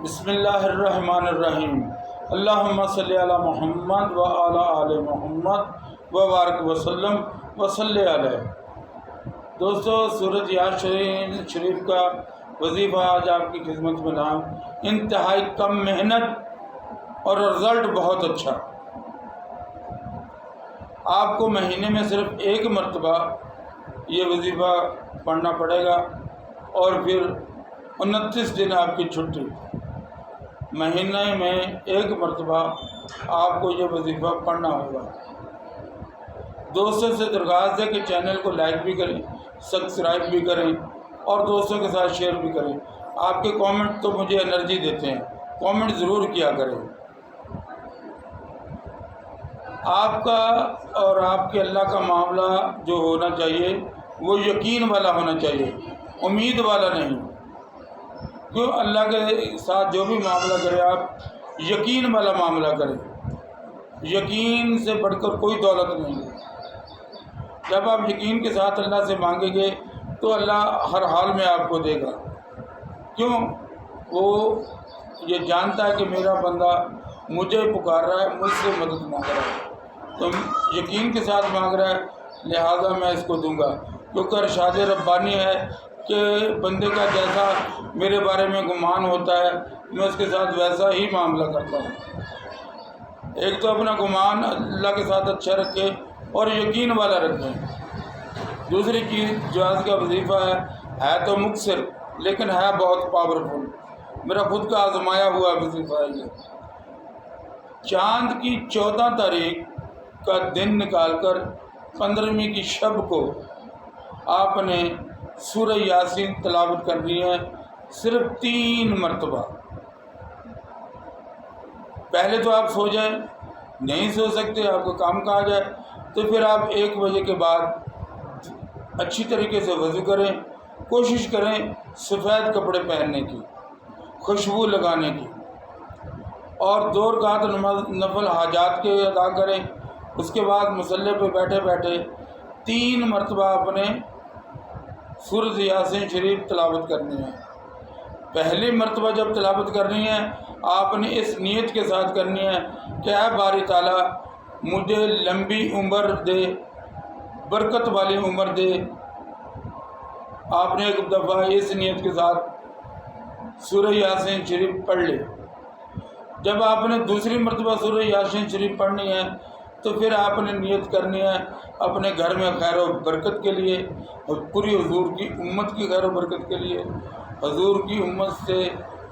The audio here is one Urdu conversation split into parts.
بسم اللہ الرحمن الرحیم اللہم صلی علی محمد و علی آل محمد و بارک وسلم و صلی علیہ۔ دوستو، سورۃ یاسین شریف کا وظیفہ آج آپ کی خدمت میں لاؤں۔ انتہائی کم محنت اور رزلٹ بہت اچھا۔ آپ کو مہینے میں صرف ایک مرتبہ یہ وظیفہ پڑھنا پڑے گا اور پھر 29 دن آپ کی چھٹی۔ مہینے میں ایک مرتبہ آپ کو یہ وظیفہ پڑھنا ہوگا۔ دوستوں سے درخواست ہے کہ چینل کو لائک بھی کریں، سبسکرائب بھی کریں اور دوستوں کے ساتھ شیئر بھی کریں۔ آپ کے کامنٹ تو مجھے انرجی دیتے ہیں، کامنٹ ضرور کیا کریں۔ آپ کا اور آپ کے اللہ کا معاملہ جو ہونا چاہیے وہ یقین والا ہونا چاہیے، امید والا نہیں۔ کیوں؟ اللہ کے ساتھ جو بھی معاملہ کرے آپ یقین والا معاملہ کریں۔ یقین سے بڑھ کر کوئی دولت نہیں ہے۔ جب آپ یقین کے ساتھ اللہ سے مانگیں گے تو اللہ ہر حال میں آپ کو دے گا۔ کیوں؟ وہ یہ جانتا ہے کہ میرا بندہ مجھے پکار رہا ہے، مجھ سے مدد مانگ رہا ہے، تو یقین کے ساتھ مانگ رہا ہے، لہٰذا میں اس کو دوں گا۔ کیونکہ ارشاد ربانی ہے کہ بندے کا جیسا میرے بارے میں گمان ہوتا ہے میں اس کے ساتھ ویسا ہی معاملہ کرتا ہوں۔ ایک تو اپنا گمان اللہ کے ساتھ اچھا رکھے اور یقین والا رکھیں۔ دوسری چیز جو آج کا وظیفہ ہے تو مختصر لیکن ہے بہت پاورفل۔ میرا خود کا آزمایا ہوا وظیفہ ہے یہ۔ چاند کی 14 تاریخ کا دن نکال کر 15ویں کی شب کو آپ نے سورہ یاسین تلاوت کرنی ہے، صرف 3 مرتبہ۔ پہلے تو آپ سو جائیں، نہیں سو سکتے، آپ کو کام کہا جائے تو پھر آپ 1 بجے کے بعد اچھی طریقے سے وضو کریں، کوشش کریں سفید کپڑے پہننے کی، خوشبو لگانے کی، اور 2 رکعت نفل حاجات کے ادا کریں۔ اس کے بعد مصلی پہ بیٹھے بیٹھے 3 مرتبہ اپنے سورۃ یاسین شریف تلاوت کرنی ہے۔ پہلی مرتبہ جب تلاوت کرنی ہے آپ نے اس نیت کے ساتھ کرنی ہے کہ اے باری تعالیٰ مجھے لمبی عمر دے، برکت والی عمر دے۔ آپ نے ایک دفعہ اس نیت کے ساتھ سورہ یاسین شریف پڑھ لی۔ جب آپ نے دوسری مرتبہ سورہ یاسین شریف پڑھنی ہے تو پھر آپ نے نیت کرنی ہے اپنے گھر میں خیر و برکت کے لیے اور پوری حضور کی امت کی خیر و برکت کے لیے۔ حضور کی امت سے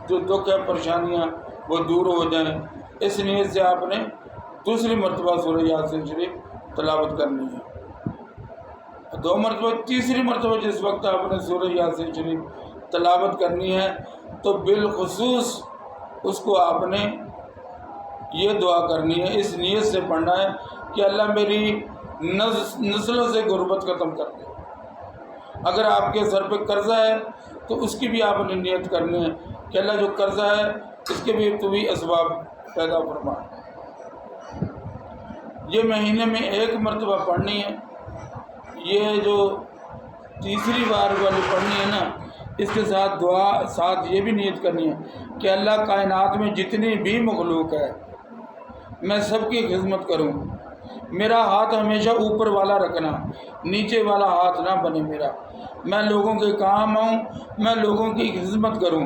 جو دکھ ہے، پریشانیاں وہ دور ہو جائیں، اس نیت سے آپ نے دوسری مرتبہ سورہ یاسین شریف تلاوت کرنی ہے۔ 2 مرتبہ، تیسری مرتبہ جس وقت آپ نے سورہ یاسین شریف تلاوت کرنی ہے تو بالخصوص اس کو آپ نے یہ دعا کرنی ہے، اس نیت سے پڑھنا ہے کہ اللہ میری نسلوں سے غربت ختم کر دے۔ اگر آپ کے سر پہ قرضہ ہے تو اس کی بھی آپ نے نیت کرنی ہے کہ اللہ جو قرضہ ہے اس کے بھی تو بھی اسباب پیدا فرما۔ یہ مہینے میں 1 مرتبہ پڑھنی ہے۔ یہ جو تیسری بار والی پڑھنی ہے نا، اس کے ساتھ دعا ساتھ یہ بھی نیت کرنی ہے کہ اللہ کائنات میں جتنی بھی مخلوق ہے میں سب کی خدمت کروں، میرا ہاتھ ہمیشہ اوپر والا رکھنا، نیچے والا ہاتھ نہ بنے میرا، میں لوگوں کے کام آؤں، میں لوگوں کی خدمت کروں۔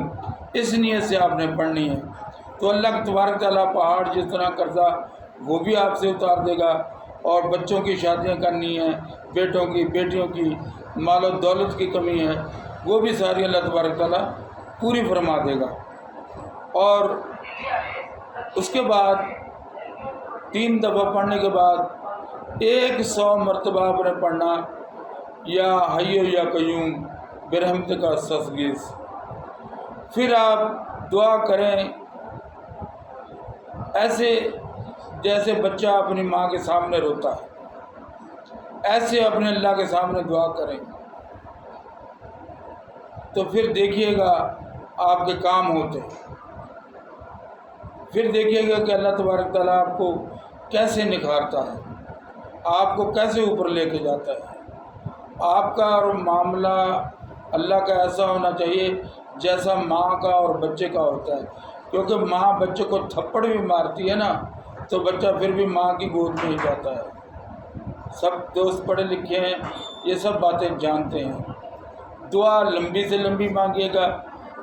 اس نیت سے آپ نے پڑھنی ہے تو اللہ تبارک تعالیٰ پہاڑ جس طرح قرضہ وہ بھی آپ سے اتار دے گا، اور بچوں کی شادیاں کرنی ہیں، بیٹوں کی بیٹیوں کی، مال و دولت کی کمی ہے وہ بھی ساری اللہ تبارک تعالیٰ پوری فرما دے گا۔ اور اس کے بعد 3 دفعہ پڑھنے کے بعد 100 مرتبہ آپ نے پڑھنا یا حی یا قیوم برحمتک استغیث۔ پھر آپ دعا کریں ایسے جیسے بچہ اپنی ماں کے سامنے روتا ہے، ایسے اپنے اللہ کے سامنے دعا کریں تو پھر دیکھیے گا آپ کے کام ہوتے ہیں۔ پھر دیکھیے گا کہ اللہ تبارک تعالیٰ آپ کو کیسے نکھارتا ہے، آپ کو کیسے اوپر لے کے جاتا ہے۔ آپ کا اور معاملہ اللہ کا ایسا ہونا چاہیے جیسا ماں کا اور بچے کا ہوتا ہے۔ کیونکہ ماں بچے کو تھپڑ بھی مارتی ہے نا تو بچہ پھر بھی ماں کی گود میں ہی جاتا ہے۔ سب دوست پڑھے لکھے ہیں، یہ سب باتیں جانتے ہیں۔ دعا لمبی سے لمبی مانگیے گا۔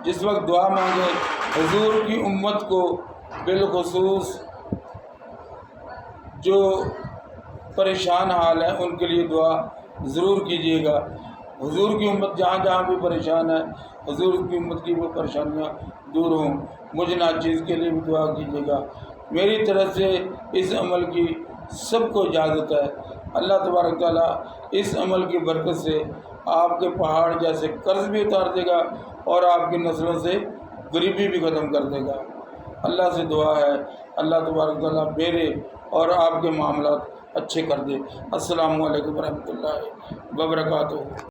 جس وقت دعا مانگے حضور کی امت کو بالخصوص جو پریشان حال ہیں ان کے لیے دعا ضرور کیجیے گا۔ حضور کی امت جہاں جہاں بھی پریشان ہے، حضور کی امت کی وہ پریشانیاں دور ہوں۔ مجھ ناچیز کے لیے بھی دعا کیجیے گا۔ میری طرف سے اس عمل کی سب کو اجازت ہے۔ اللہ تبارک تعالیٰ اس عمل کی برکت سے آپ کے پہاڑ جیسے قرض بھی اتار دے گا اور آپ کی نسلوں سے غریبی بھی ختم کر دے گا۔ اللہ سے دعا ہے اللہ تبارک تعالیٰ میرے اور آپ کے معاملات اچھے کر دے۔ السلام علیکم ورحمۃ اللہ وبرکاتہ۔